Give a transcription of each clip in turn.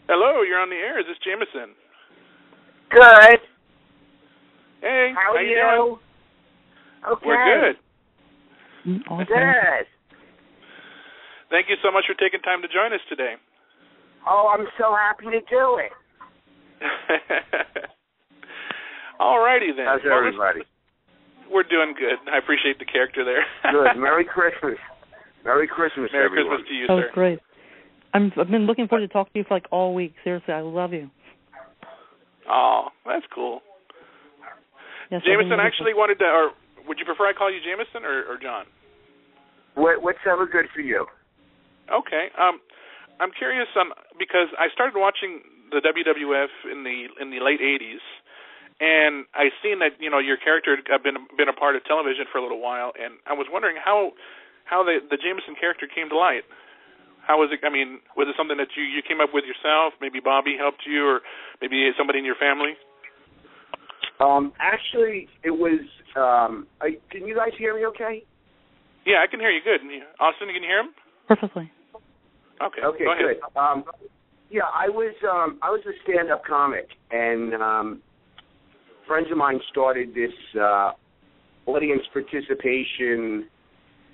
Hello, you're on the air. Is this Jameson? Good. Hey, how are you doing? Okay. We're good. Awesome. Good. Thank you so much for taking time to join us today. Oh, I'm so happy to do it. All righty then. How's everybody? We're doing good. I appreciate the character there. Good. Merry Christmas. Merry Christmas, Merry everyone. Christmas to you, That sir. was great. I've been looking forward to talking to you for like all week. Seriously, I love you. Oh, that's cool. Yes, Jameson, actually wanted to, or would you prefer I call you Jameson or John? What's ever good for you? Okay. I'm curious because I started watching the WWF in the late '80s, and I seen that your character had been a part of television for a little while, and I was wondering how the Jameson character came to light. How was it? I mean, was it something that you came up with yourself? Maybe Bobby helped you, or maybe somebody in your family? Actually, it was. Can you guys hear me? Okay. Yeah, I can hear you good. Austin, you can hear him? Perfectly. Okay. Okay, go ahead. good. Yeah, I was a stand-up comic, and friends of mine started this audience participation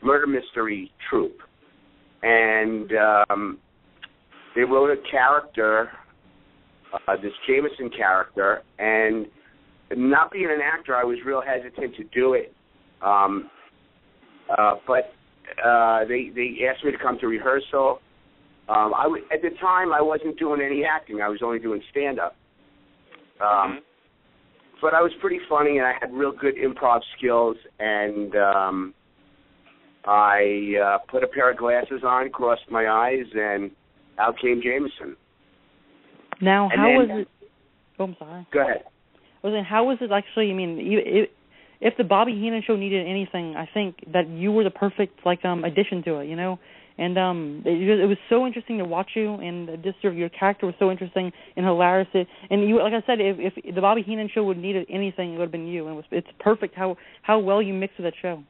murder mystery troupe, and they wrote a character, this Jameson character, and not being an actor, I was real hesitant to do it, but they asked me to come to rehearsal. At the time, I wasn't doing any acting. I was only doing stand-up. But I was pretty funny, and I had real good improv skills, and I put a pair of glasses on, crossed my eyes, and out came Jameson. Now, and how then, was it? Oh, I'm sorry. Go ahead. I was saying, how was it actually? I mean, if the Bobby Heenan show needed anything, I think that you were the perfect addition to it. And it was so interesting to watch you, and just your character was so interesting and hilarious. And you, like I said, if the Bobby Heenan show would needed anything, it would have been you. And it's perfect how well you mixed with that show.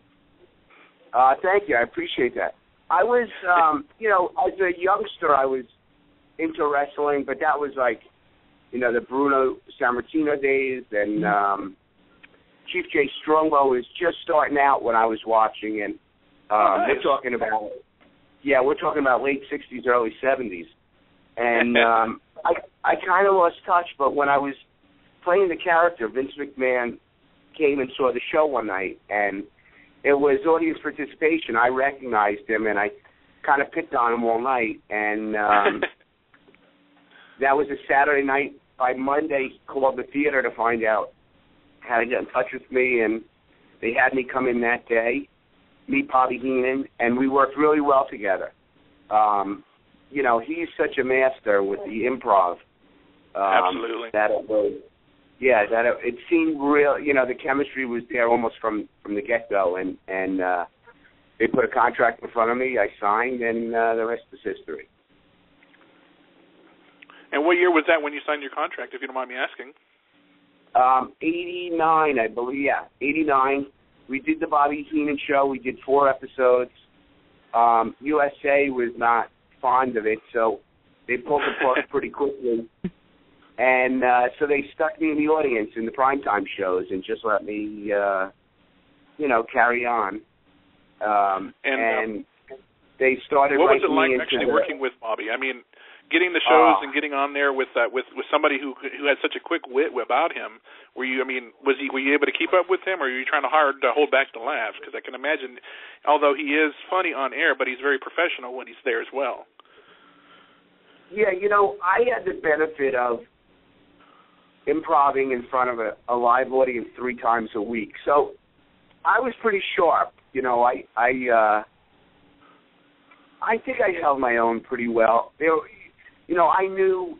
Thank you. I appreciate that. I was, as a youngster, I was into wrestling, but that was like, the Bruno Sammartino days, and Chief Jay Strongbow was just starting out when I was watching, and nice. we're talking about late 60s, early 70s. And I kind of lost touch, but when I was playing the character, Vince McMahon came and saw the show one night, and it was audience participation. I recognized him, and I kind of picked on him all night, and that was a Saturday night. By Monday, he called the theater to find out how to get in touch with me, and they had me come in that day, meet Bobby Heenan, and we worked really well together. He's such a master with the improv. Absolutely. It seemed real. The chemistry was there almost from the get-go, and they put a contract in front of me. I signed, and the rest is history. And what year was that when you signed your contract, if you don't mind me asking? 89, I believe. Yeah, 89. We did the Bobby Heenan show. We did 4 episodes. USA was not fond of it, so they pulled the plug pretty quickly. And so they stuck me in the audience in the primetime shows and just let me, carry on. And they started what was it writing like me into actually working with Bobby? I mean, getting the shows and getting on there with somebody who had such a quick wit about him. Were you able to keep up with him, or were you trying hard to hold back the laughs? Because I can imagine, although he is funny on air, but he's very professional when he's there as well. Yeah, I had the benefit of improvising in front of a live audience 3 times a week, so I was pretty sharp. I think I held my own pretty well. I knew,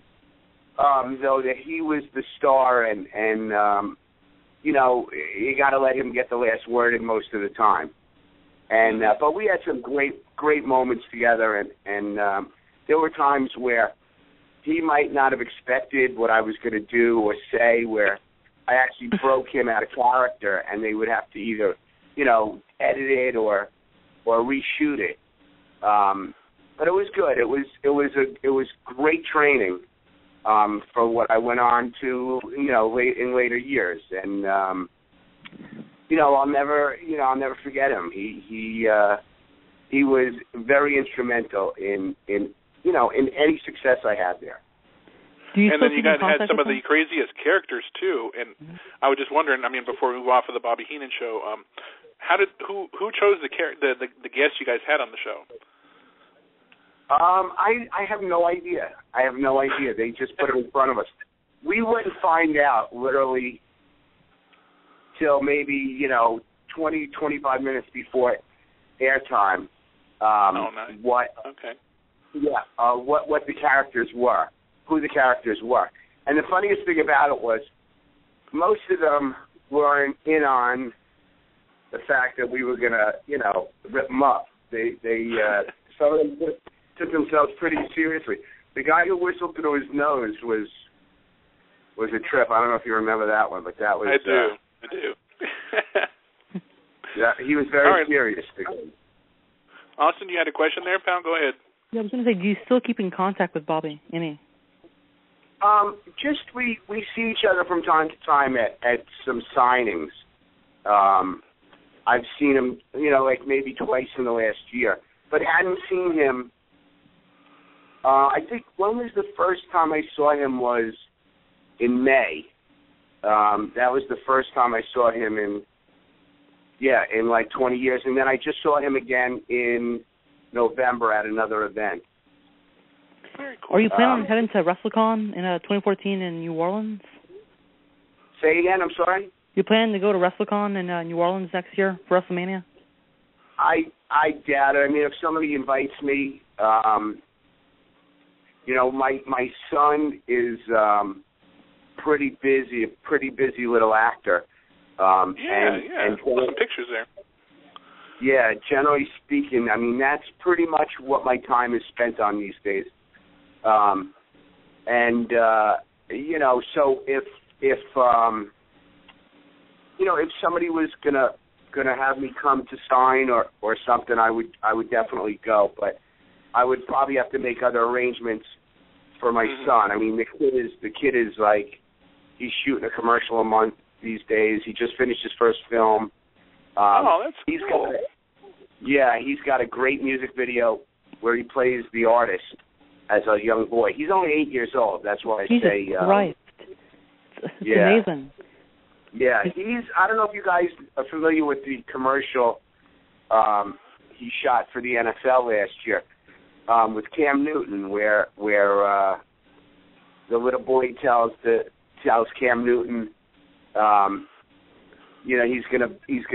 though, that he was the star, and you got to let him get the last word in most of the time. And but we had some great moments together, and there were times where he might not have expected what I was going to do or say, where I actually broke him out of character, and they would have to either, edit it or reshoot it. But it was good. It was great training, for what I went on to, in later years. And, I'll never forget him. He was very instrumental in any success I had there. And then you guys had some of the craziest characters too. And I was just wondering, before we move off of the Bobby Heenan show, who chose the guests you guys had on the show? I have no idea. They just put it in front of us. We wouldn't find out literally till maybe 20, 25 minutes before airtime. Nice. What the characters were, who the characters were. And the funniest thing about it was most of them weren't in on the fact that we were going to, rip them up. They some of them took themselves pretty seriously. The guy who whistled through his nose was a trip. I don't know if you remember that one, but that was... I do. Yeah, he was very serious. Austin, you had a question there, pal? Go ahead. Yeah, I was going to say, do you still keep in contact with Bobby? Any? Just we see each other from time to time at some signings. I've seen him, maybe twice in the last year, but hadn't seen him. I think when was the first time I saw him was in May. That was the first time I saw him in like 20 years, and then I just saw him again in November at another event. Very cool. Are you planning on heading to WrestleCon in 2014 in New Orleans? Say again, I'm sorry? You planning to go to WrestleCon in New Orleans next year for WrestleMania? I doubt it. If somebody invites me, my son is pretty busy little actor. And some pictures there. Yeah, generally speaking, that's pretty much what my time is spent on these days. So if somebody was gonna have me come to sign or something, I would definitely go, but I would probably have to make other arrangements for my son. The kid is like, he's shooting a commercial a month these days. He just finished his first film. That's cool. He's got a great music video where he plays the artist as a young boy. He's only 8 years old. That's why I say. Christ. It's amazing. Yeah, I don't know if you guys are familiar with the commercial he shot for the NFL last year with Cam Newton, where the little boy tells Cam Newton, he's gonna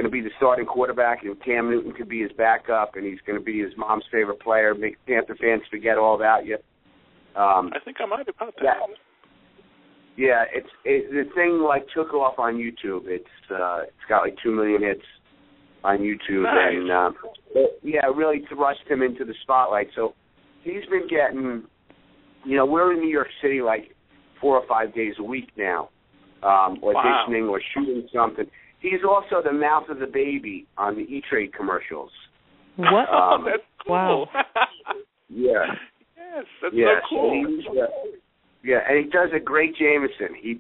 be the starting quarterback, and Cam Newton could be his backup, and he's gonna be his mom's favorite player. Make Panther fans forget all about you. I think I might have caught that. Yeah, the thing took off on YouTube. It's got like 2 million hits on YouTube, nice. And really thrust him into the spotlight. So he's been getting, we're in New York City like 4 or 5 days a week now, auditioning or shooting something. He's also the mouth of the baby on the E-Trade commercials. What? That's cool. Wow. Yeah. Yes, that's so cool. And he does a great Jameson. He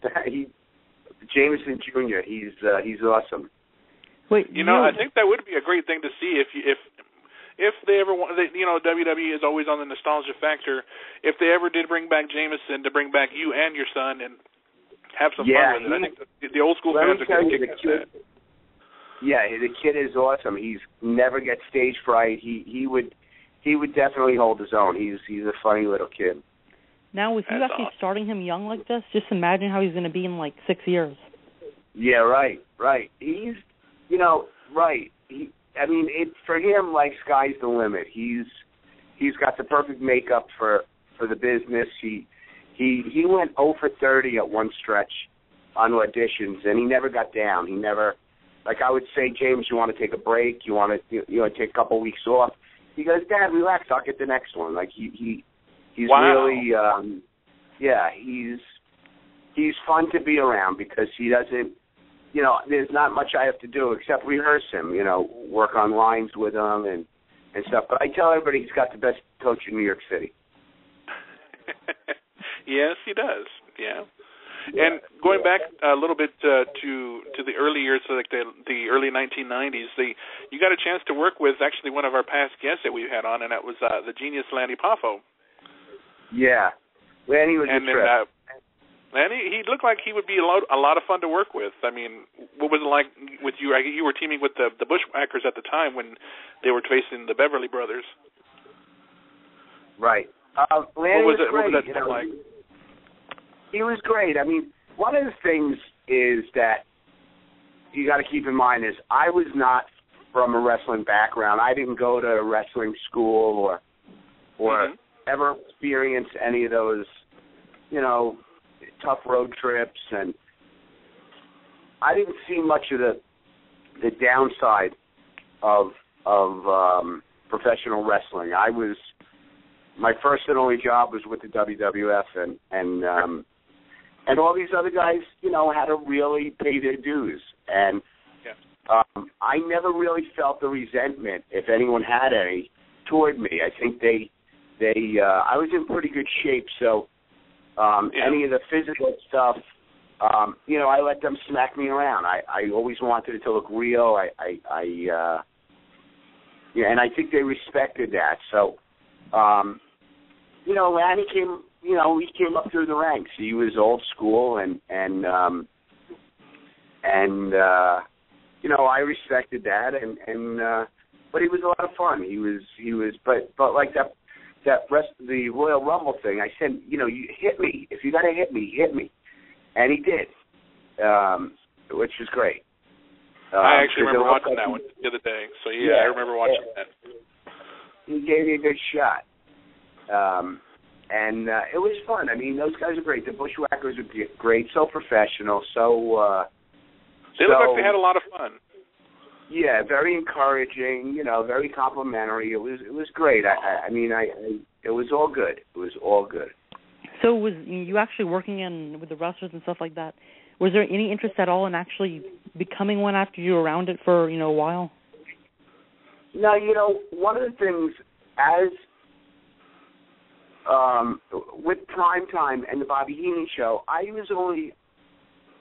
Jameson Jr. He's awesome. Wait, I think that would be a great thing to see if they ever want. WWE is always on the nostalgia factor. If they ever did bring back Jameson, to bring back you and your son and have some fun with it. I think the old school fans are going to kick that. Yeah, the kid is awesome. He's never gets stage fright. He would definitely hold his own. He's a funny little kid. Now, with you actually starting him young like this, just imagine how he's going to be in like 6 years. Yeah, right. He's, right. For him, like, sky's the limit. He's got the perfect makeup for the business. He went 0 for 30 at one stretch on auditions, and he never got down. He never, like I would say, James, you want to take a break? You want to take a couple weeks off? He goes, Dad, relax. I'll get the next one. Like he's really, he's fun to be around because he doesn't, there's not much I have to do except rehearse him, work on lines with him and stuff. But I tell everybody he's got the best coach in New York City. Yes, he does. Yeah. And going back a little bit to the early years, so like the early 1990s, you got a chance to work with actually one of our past guests that we've had on, and that was the genius Lanny Poffo. Yeah, Lanny was a trip. And he looked like he would be a lot of fun to work with. I mean, what was it like with you? You were teaming with the Bushwhackers at the time when they were facing the Beverly Brothers. Right. Lanny what was great. What was that like? He was great. I mean, one of the things is that you got to keep in mind is I was not from a wrestling background. I didn't go to a wrestling school or ever experience any of those, tough road trips, and I didn't see much of the downside of professional wrestling. My first and only job was with the WWF, and all these other guys, had to really pay their dues. And I never really felt the resentment, if anyone had any, toward me. I think I was in pretty good shape, so any of the physical stuff, I let them smack me around. I always wanted it to look real. And I think they respected that. So, Lanny came. He came up through the ranks. He was old school, and I respected that, but he was a lot of fun. He was, but like the Royal Rumble thing, I said, you hit me. If you got to hit me, hit me, and he did, which was great. I actually remember watching that one the other day. So I remember watching that. He gave me a good shot. And it was fun. I mean, those guys are great. The Bushwhackers are great, so professional, so... they look like they had a lot of fun. Yeah, very encouraging, very complimentary. It was great. It was all good. It was all good. So was you actually working with the wrestlers and stuff like that? Was there any interest at all in actually becoming one after you were around it for, a while? No, one of the things with Primetime and the Bobby Heenan show, I was only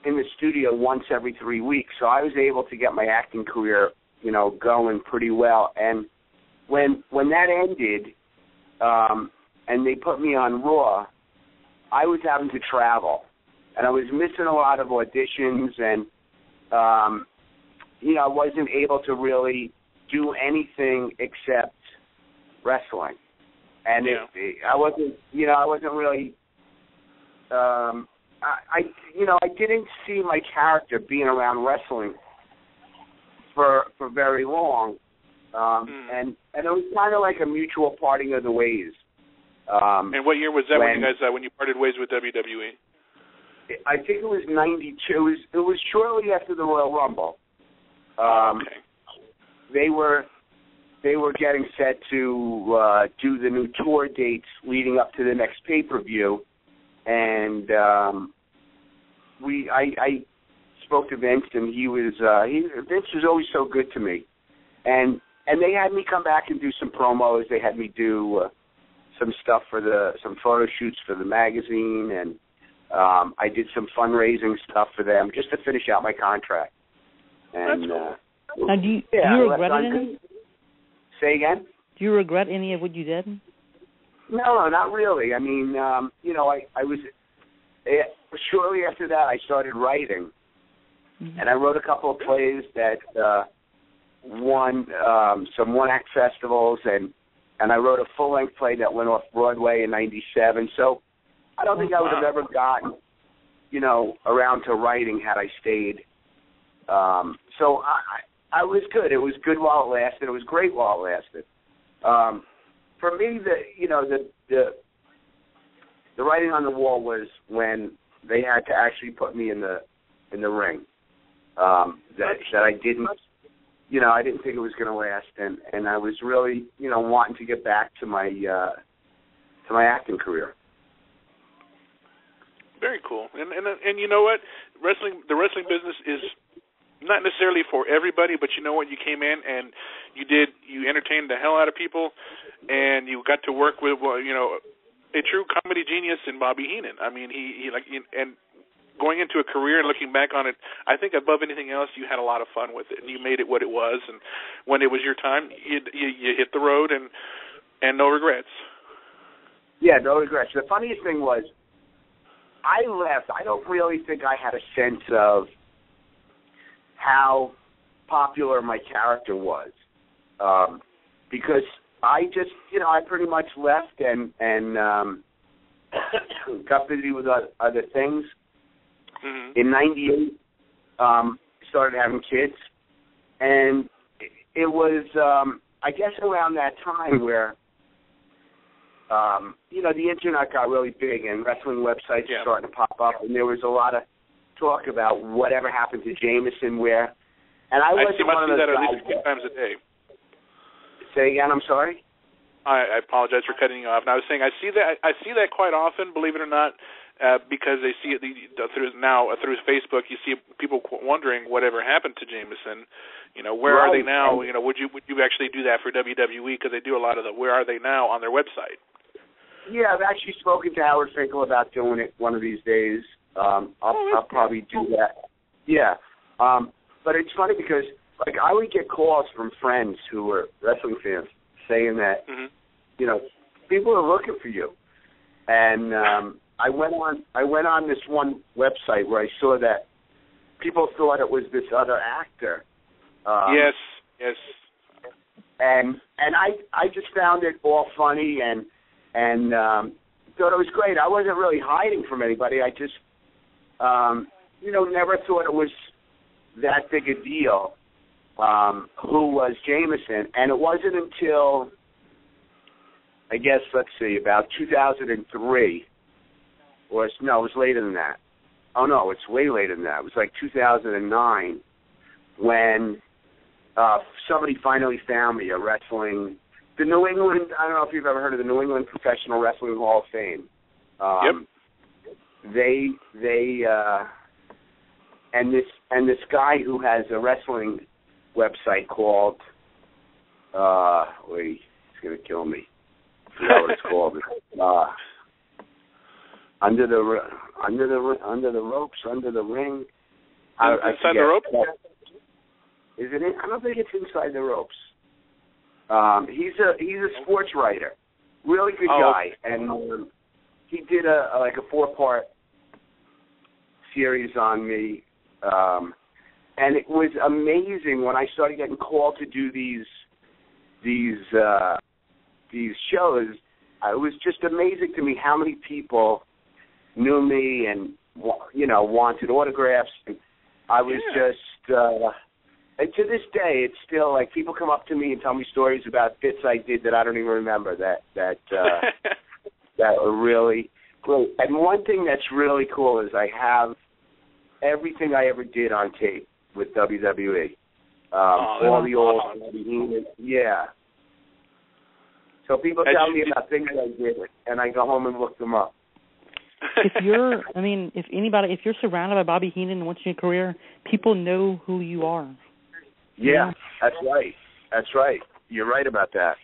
in the studio once every 3 weeks, so I was able to get my acting career, going pretty well. And when that ended, and they put me on Raw, I was having to travel, and I was missing a lot of auditions, and I wasn't able to really do anything except wrestling. And I wasn't really. I didn't see my character being around wrestling for very long, and it was kind of like a mutual parting of the ways. And what year was that when you parted ways with WWE? I think it was '92. It was shortly after the Royal Rumble. Okay. They were getting set to do the new tour dates leading up to the next pay-per-view, and I spoke to Vince, and Vince was always so good to me, and they had me come back and do some promos. They had me do some stuff some photo shoots for the magazine, and I did some fundraising stuff for them just to finish out my contract. And that's cool. Now, do you regret it? Say again? Do you regret any of what you did? No, not really. I mean, I was shortly after that I started writing, and I wrote a couple of plays that won some one-act festivals, and I wrote a full-length play that went off Broadway in '97. So I don't think I would have ever gotten, around to writing had I stayed. So I was good. It was good while it lasted. It was great while it lasted. For me, the writing on the wall was when they had to actually put me in the ring. That I didn't, I didn't think it was going to last, and I was really, wanting to get back to my acting career. Very cool. And you know what? The wrestling business is not necessarily for everybody, but you know what? You came in and you entertained the hell out of people, and you got to work with, a true comedy genius in Bobby Heenan. I mean, and going into a career and looking back on it, I think above anything else, you had a lot of fun with it, and you made it what it was. And when it was your time, you hit the road, and no regrets. Yeah, no regrets. The funniest thing was, I left. I don't really think I had a sense of how popular my character was, because I just, I pretty much left and got busy with other things. Mm-hmm. In '98, started having kids, and it was, I guess, around that time where, the internet got really big and wrestling websites starting to pop up, and there was a lot of talk about whatever happened to Jameson where, and I wasn't one of those guys. I see that at least a few times a day. Say again, I'm sorry? I apologize for cutting you off. And I was saying I see that quite often, believe it or not, because they see it through Facebook. You see people wondering whatever happened to Jameson. Where are they now? Would you actually do that for WWE? Because they do a lot of the where are they now on their website. Yeah, I've actually spoken to Howard Finkel about doing it one of these days. I'll probably do that. Yeah, but it's funny because I would get calls from friends who were wrestling fans saying that people are looking for you, and I went on this one website where I saw that people thought it was this other actor. Yes. And I just found it all funny and thought it was great. I wasn't really hiding from anybody. I just never thought it was that big a deal. Who was Jameson? And it wasn't until, I guess, about 2003, or no, it was later than that. Oh, no, it's way later than that. It was like 2009 when somebody finally found me, the New England, I don't know if you've ever heard of the New England Professional Wrestling Hall of Fame. Yep. They and this guy who has a wrestling website called he's gonna kill me. I forgot what it's called. Under the ropes, under the ring. Inside the ropes? Is it? I don't think it's Inside the Ropes. He's a sports writer, really good guy, and he did a 4-part series on me. And it was amazing when I started getting called to do these shows. It was just amazing to me how many people knew me and wanted autographs. And I was just, and to this day, it's still like people come up to me and tell me stories about bits I did that I don't even remember that were really great. And one thing that's really cool is I have everything I ever did on tape with WWE. All the old, yeah. So people tell me about things I did, and I go home and look them up. If you're surrounded by Bobby Heenan and watching your career, people know who you are. Yeah, that's right. You're right about that.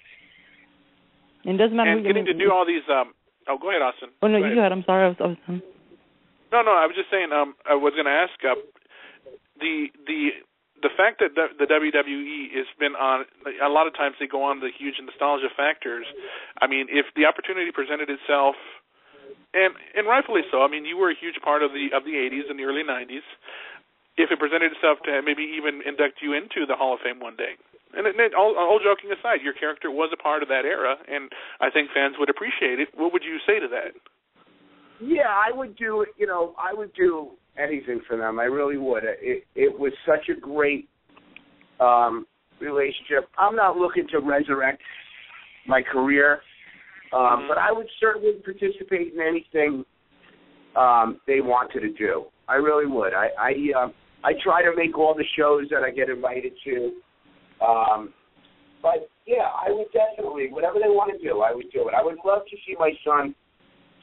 And it doesn't matter. And getting to do all these. Go ahead, Austin. Oh no, you go ahead. I'm sorry. I was No, I was just saying. I was going to ask the fact that the WWE has been on. A lot of times they go on the huge nostalgia factors. I mean, if the opportunity presented itself, and rightfully so. I mean, you were a huge part of the 80s and the early 90s. If it presented itself to maybe even induct you into the Hall of Fame one day. And all joking aside, your character was a part of that era, and I think fans would appreciate it. What would you say to that? Yeah, I would do, I would do anything for them. I really would. It was such a great relationship. I'm not looking to resurrect my career, but I would certainly participate in anything they wanted to do. I really would. I try to make all the shows that I get invited to. But, yeah, I would definitely, whatever they want to do, I would do it. I would love to see my son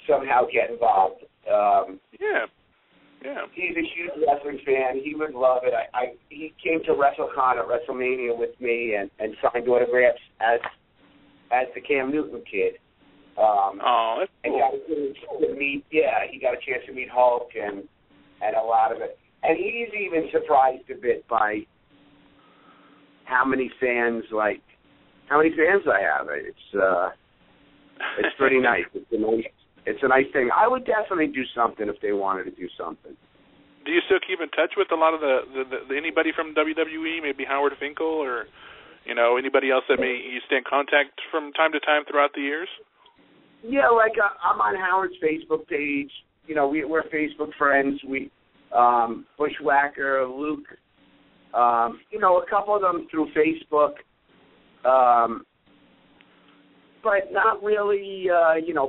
somehow get involved. Yeah. He's a huge wrestling fan. He would love it. He came to WrestleCon at WrestleMania with me and signed autographs as the Cam Newton kid. That's and cool. got a chance to meet. Yeah, he got a chance to meet Hulk and a lot of it. And he's even surprised a bit by how many fans I have. It's pretty nice. It's a nice thing. I would definitely do something if they wanted to do something. Do you still keep in touch with a lot of the anybody from WWE, maybe Howard Finkel or anybody else that you stay in contact from time to time throughout the years? Yeah, like I'm on Howard's Facebook page. We're Facebook friends. We Bushwhacker, Luke. A couple of them through Facebook. But not really,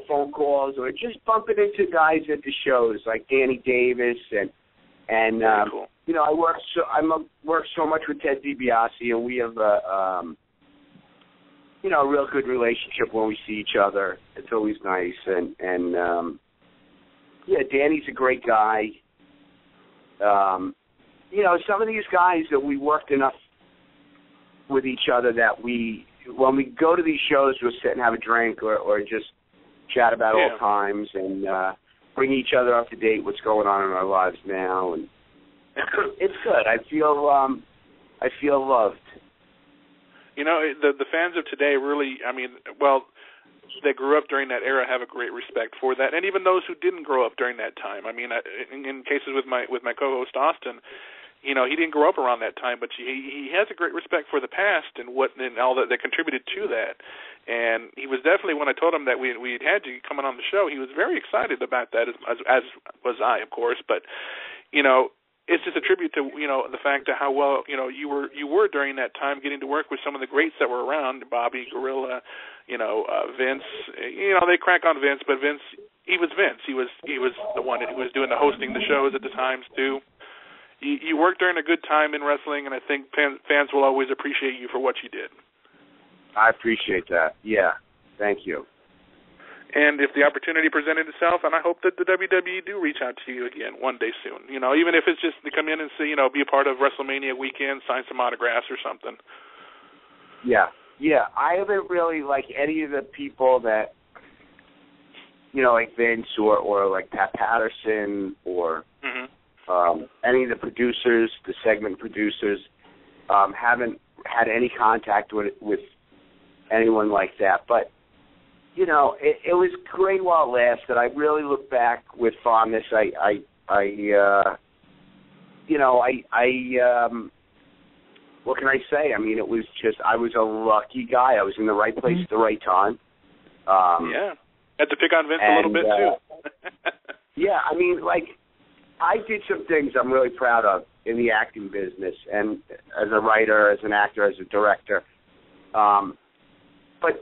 phone calls or just bumping into guys at the shows like Danny Davis and cool. I work so much with Ted DiBiase, and we have a real good relationship when we see each other. It's always nice, and Danny's a great guy. Some of these guys that we worked enough with each other that when we go to these shows, we'll sit and have a drink or just chat about old times and bring each other up to date what's going on in our lives now, and it's good. I feel loved. The fans of today really, they grew up during that era have a great respect for that, and even those who didn't grow up during that time. In cases with my co-host Austin, he didn't grow up around that time, but he has a great respect for the past and all that contributed to that. And he was definitely, when I told him that we'd had you coming on the show, he was very excited about that, as was I, of course. But it's just a tribute to the fact of how well you were during that time, getting to work with some of the greats that were around, Bobby, Gorilla, Vince. They crack on Vince, but Vince, he was Vince. He was the one who was doing the hosting the shows at the times too. You worked during a good time in wrestling, and I think fans will always appreciate you for what you did. I appreciate that. Yeah, thank you. And if the opportunity presented itself, and I hope that the WWE do reach out to you again one day soon, even if it's just to come in and say, be a part of WrestleMania weekend, sign some autographs or something. Yeah. I haven't really like any of the people that, like Vince or like Pat Patterson or any of the producers, the segment producers, haven't had any contact with anyone like that. But, it was great while it lasted. I really look back with fondness. What can I say? It was just, I was a lucky guy. I was in the right place at the right time. Had to pick on Vince a little bit, too. I did some things I'm really proud of in the acting business and as a writer, as an actor, as a director. But,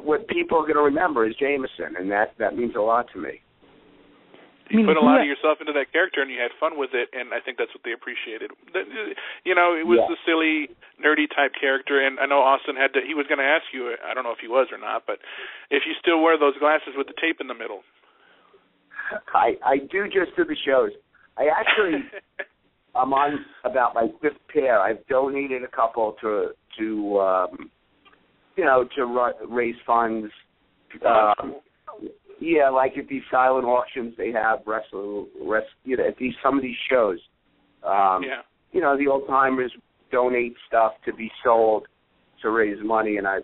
what people are going to remember is Jameson, and that means a lot to me. You put a lot of yourself into that character, and you had fun with it, and I think that's what they appreciated. It was the silly, nerdy type character, and I know Austin he was going to ask you, I don't know if he was or not, but if you still wear those glasses with the tape in the middle. I do just to the shows. I'm on about my fifth pair. I've donated a couple to raise funds. Like at these silent auctions they have at some of these shows. The old timers donate stuff to be sold to raise money, and I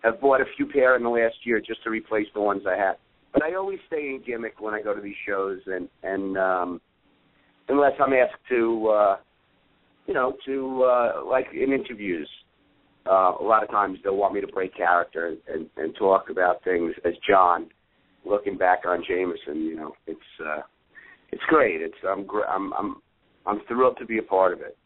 have bought a few pair in the last year just to replace the ones I had. But I always stay in gimmick when I go to these shows, and unless I'm asked to like in interviews. A lot of times they'll want me to break character and talk about things as John, looking back on Jameson. It's great. I'm thrilled to be a part of it.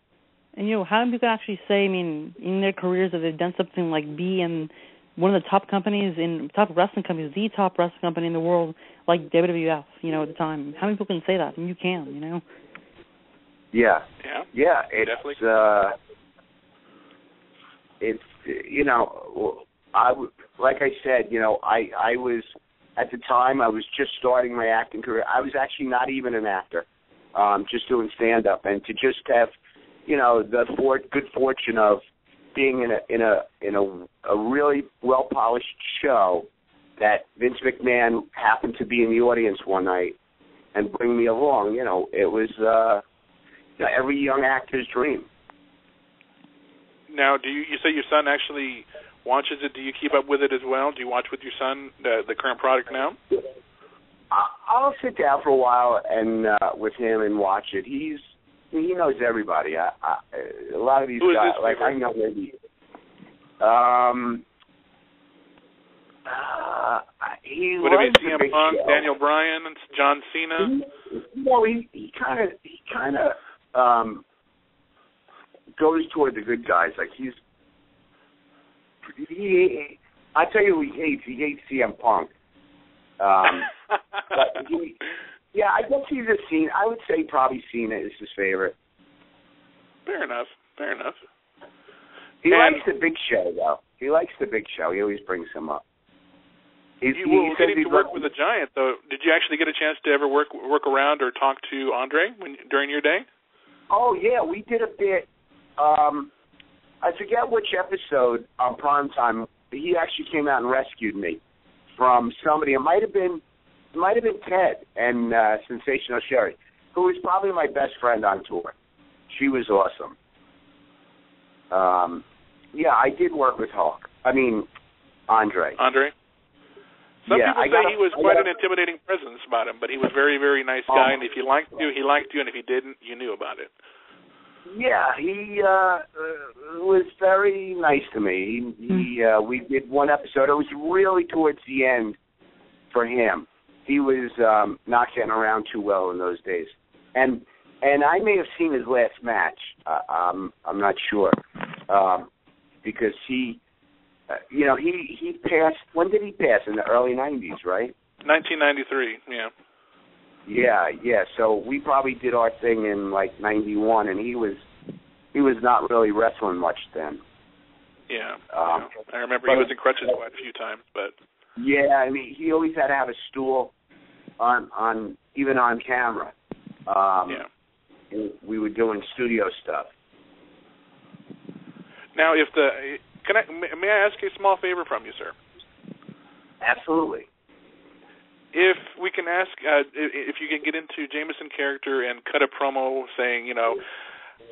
And how many people actually say, in their careers that they've done something like be in one of the top companies, top wrestling companies, the top wrestling company in the world, like WWF, at the time. How many people can say that? And you can, Yeah. It's like I said, I was, at the time, I was just starting my acting career. I was actually not even an actor, just doing stand-up. And to just have, the good fortune of being in a really well polished show that Vince McMahon happened to be in the audience one night and bring me along. It was every young actor's dream. Now, you say your son actually watches it? Do you keep up with it as well? Do you watch with your son the current product now? I'll sit down for a while and with him and watch it. He knows everybody. A lot of these guys, like I know maybe. He would it be loves CM Punk, show. Daniel Bryan, John Cena? He kind of goes toward the good guys. Like I tell you, he hates CM Punk. But I guess he's a Cena. I would say probably Cena is his favorite. Fair enough. He likes the Big Show, though. He likes the Big Show. He always brings him up. Getting to work with a Giant, though, did you actually get a chance to ever work around or talk to Andre during your day? Oh, yeah, we did a bit. I forget which episode on Primetime. He actually came out and rescued me from somebody. It might have been Ted and Sensational Sherry, who was probably my best friend on tour. She was awesome. I did work with Andre. Some people say he was quite an intimidating presence about him, but he was a very, very nice guy, and if he liked you, he liked you, and if he didn't, you knew about it. Yeah, he was very nice to me. We did one episode. It was really towards the end for him. He was not getting around too well in those days, and I may have seen his last match. I'm not sure because he passed. When did he pass? In the early 90s, right? 1993. Yeah. Yeah. So we probably did our thing in like 91, and he was not really wrestling much then. Yeah. I remember he was in crutches quite a few times, but. Yeah, I mean, he always had to have a stool on even on camera. We were doing studio stuff. Now, may I ask a small favor from you, sir? Absolutely. If we can ask, if you can get into Jameson character and cut a promo saying,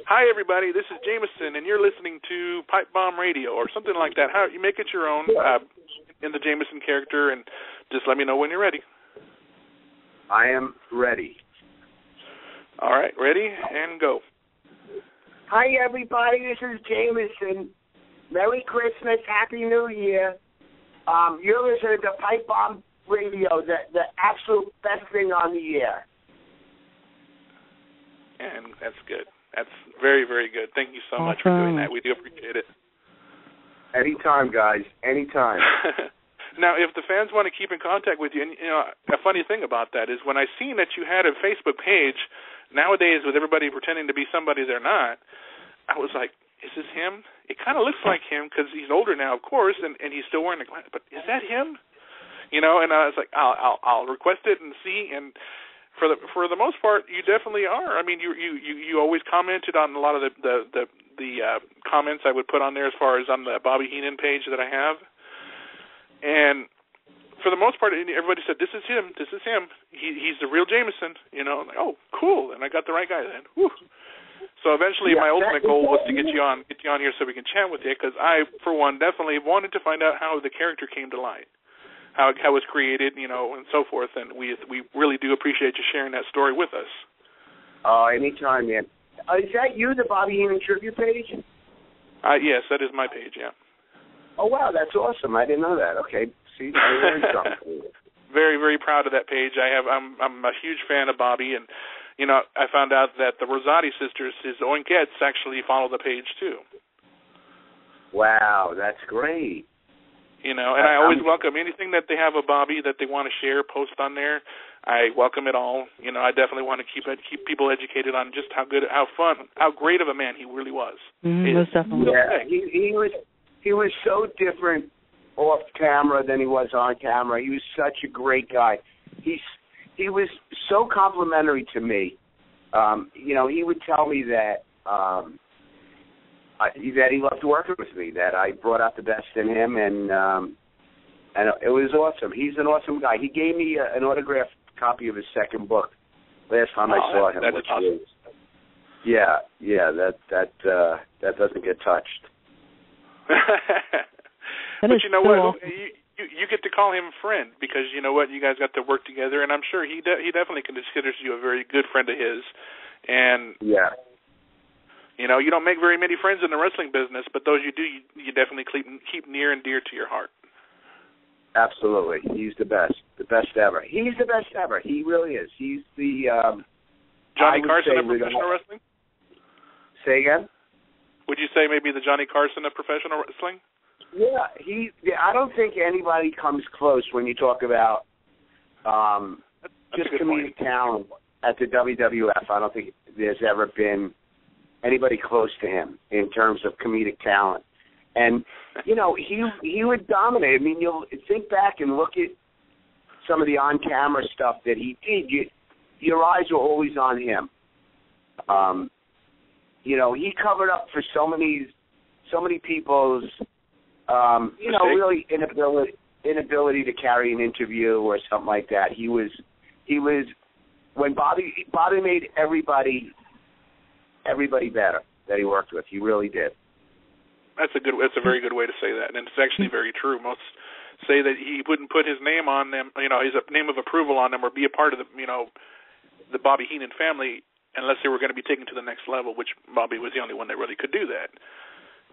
hi everybody, this is Jameson, and you're listening to Pipebomb Radio or something like that. How you make it your own in the Jameson character, and just let me know when you're ready. I am ready. All right, ready and go. Hi everybody, this is Jameson. Merry Christmas, Happy New Year. You're listening to Pipebomb Radio, the absolute best thing on the air. And that's good. That's very, very good. Thank you so much for doing that. We do appreciate it. Anytime, guys. Anytime. Now, if the fans want to keep in contact with you, and a funny thing about that is when I seen that you had a Facebook page, nowadays with everybody pretending to be somebody they're not, I was like, is this him? It kind of looks like him because he's older now, of course, and he's still wearing the glasses. But is that him? And I was like, I'll request it and see. And for the most part, you definitely are. I mean, you always commented on a lot of the comments I would put on there as far as on the Bobby Heenan page that I have. And for the most part, everybody said, this is him. He's the real Jameson. Like, oh, cool. And I got the right guy then. Whew. So eventually, my ultimate goal was to get you on here so we can chat with you, because I, for one, definitely wanted to find out how the character came to light, how it was created, and so forth. And we really do appreciate you sharing that story with us. Anytime, man. Is that you, the Bobby Heenan tribute page? Yes, that is my page. Yeah. Oh wow, that's awesome. I didn't know that. Okay, see, I learned something. Very, very proud of that page. I'm a huge fan of Bobby, and I found out that the Rosati sisters, his Oinkettes, actually follow the page too. Wow, that's great. And I always welcome anything that they have of Bobby that they want to share, post on there. I welcome it all. I definitely want to keep people educated on just how good, how fun, how great of a man he really was. Most definitely. Yeah, he was so different off camera than he was on camera. He was such a great guy. He was so complimentary to me. He would tell me that that he loved working with me, that I brought out the best in him, and it was awesome. He's an awesome guy. He gave me an autographed copy of his second book last time I saw him. That's awesome. That doesn't get touched. But you know what? Awesome. You get to call him friend, because you know what? You guys got to work together, and I'm sure he definitely considers you a very good friend of his. And yeah. You know, you don't make very many friends in the wrestling business, but those you do, you definitely keep near and dear to your heart. Absolutely. He's the best ever. He's the best ever. He really is. He's the Johnny Carson of professional wrestling? Say again? Would you say maybe the Johnny Carson of professional wrestling? Yeah, I don't think anybody comes close when you talk about just comedic talent at the WWF. I don't think there's ever been anybody close to him in terms of comedic talent. And, you know, he would dominate. I mean, you'll think back and look at some of the on-camera stuff that he did. Your eyes were always on him. You know, he covered up for so many people's, you know, really inability to carry an interview or something like that. He was when Bobby made everybody better that he worked with. He really did. That's a very good way to say that, and it's actually very true. Most say that he wouldn't put his name on them, you know, his name of approval on them, or be a part of the, you know, the Bobby Heenan family, unless they were going to be taken to the next level, which Bobby was the only one that really could do that.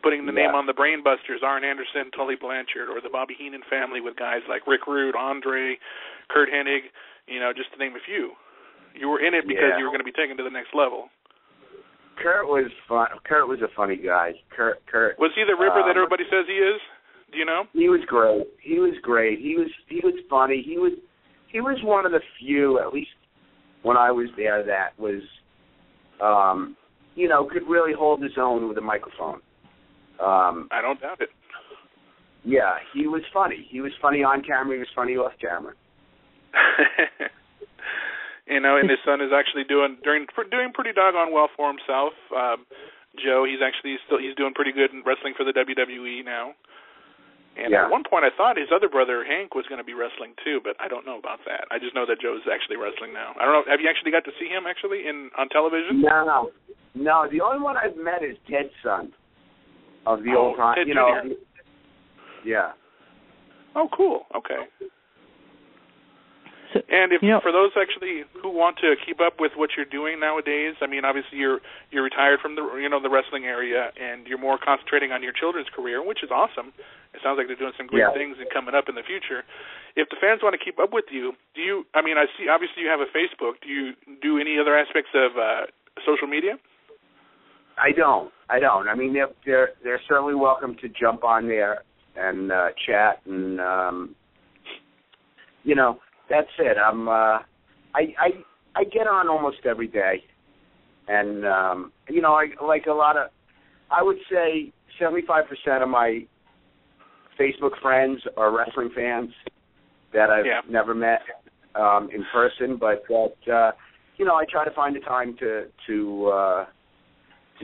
Putting the name on the Brainbusters, Arn Anderson, Tully Blanchard, or the Bobby Heenan family with guys like Rick Rude, Andre, Kurt Hennig, you know, just to name a few. You were in it because you were going to be taken to the next level. Kurt was fun. Kurt was a funny guy. Kurt was he the Ripper that everybody says he is? Do you know? He was great. He was funny. He was one of the few, at least when I was there, that was, you know, could really hold his own with a microphone. I don't doubt it. Yeah, he was funny. He was funny on camera. He was funny off camera. You know, and his son is actually doing pretty doggone well for himself. Joe, he's doing pretty good in wrestling for the WWE now. And at one point, I thought his other brother Hank was going to be wrestling too, but I don't know about that. I just know that Joe's actually wrestling now. I don't know. Have you actually got to see him actually on television? No. The only one I've met is Ted's son of the old time. Ted you know. Jr. Yeah. Oh, cool. Okay. And for those actually who want to keep up with what you're doing nowadays, I mean, obviously you're retired from the wrestling area, and you're more concentrating on your children's career, which is awesome. It sounds like they're doing some great things and coming up in the future. If the fans want to keep up with you, I see obviously you have a Facebook. Do you do any other aspects of social media? I don't. I mean, they're certainly welcome to jump on there and chat, and you know. That's it. I get on almost every day, and you know, I would say 75% of my Facebook friends are wrestling fans that I've never met in person, but that you know, I try to find the time to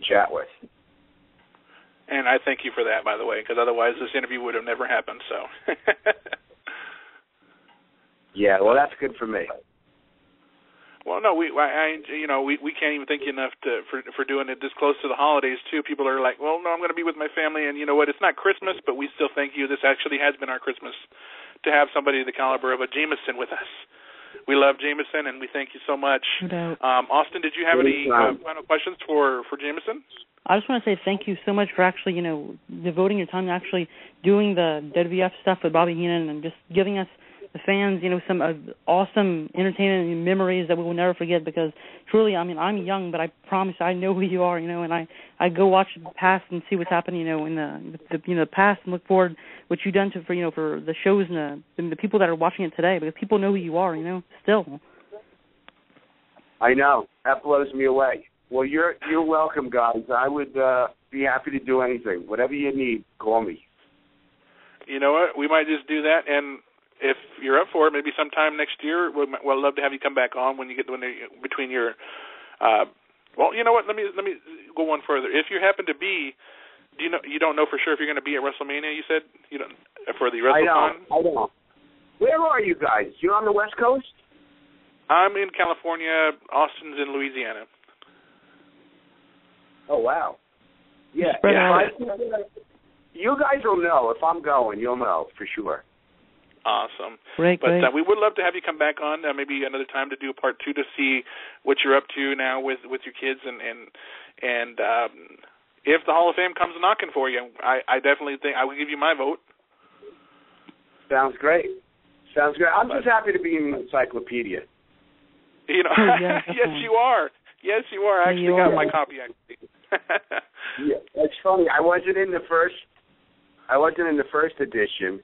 chat with. And I thank you for that, by the way, because otherwise this interview would have never happened. So. Yeah, well, that's good for me. Well, no, we can't even thank you enough for doing it this close to the holidays too. People are like, well, no, I'm going to be with my family, and you know what? It's not Christmas, but we still thank you. This actually has been our Christmas to have somebody the caliber of a Jameson with us. We love Jameson, and we thank you so much. No. Austin, did you have any final questions for Jameson? I just want to say thank you so much for actually, you know, devoting your time to actually doing the WWF stuff with Bobby Heenan and just giving us the fans, you know, some awesome entertainment memories that we will never forget, because truly, I mean, I'm young, but I promise I know who you are, you know, and I go watch the past and see what's happening, you know, in the past, and look forward what you've done for the shows and the people that are watching it today, because people know who you are, you know, still. I know. That blows me away. Well, you're welcome, guys. I would be happy to do anything. Whatever you need, call me. You know what? We might just do that, and if you're up for it, maybe sometime next year, we'll love to have you come back on between your. Well, you know what? Let me go one further. If you happen to be Do you know? You don't know for sure if you're going to be at WrestleMania? You said you don't for the WrestleCon. I don't. Where are you guys? You're on the West Coast? I'm in California. Austin's in Louisiana. Oh wow. Yeah. You guys will know if I'm going. You'll know for sure. Awesome. Great. We would love to have you come back on maybe another time to do a part 2 to see what you're up to now with your kids and if the Hall of Fame comes knocking for you, I definitely think I will give you my vote. Sounds great. I'm just happy to be in the encyclopedia. You know, yeah, yes, you are. Yes, you are. I actually got my copy, actually. Yeah, it's funny. I wasn't in the first edition,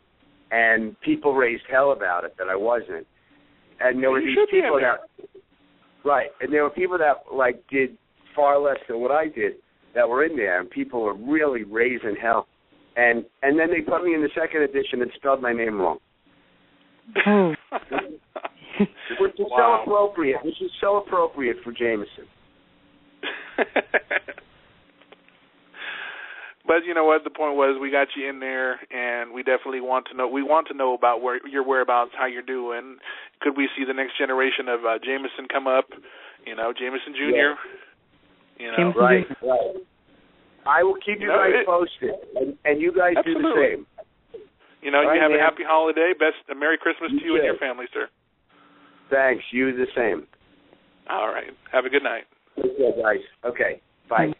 and people raised hell about it that I wasn't. And there were these people and there were people that like did far less than what I did that were in there, and people were really raising hell. And then they put me in the second edition and spelled my name wrong. Oh. Which is so appropriate. Which is so appropriate for Jameson. But you know what? The point was we got you in there, and we definitely want to know. We want to know about your whereabouts, how you're doing. Could we see the next generation of Jameson come up? You know, Jameson Jr. Yeah. You know, right. I will keep you guys posted, and you guys absolutely. do the same. You know, right, you have man. a happy holiday. A Merry Christmas to you and your family, sir. Thanks. You the same. All right. Have a good night. Okay, guys. Okay. Bye.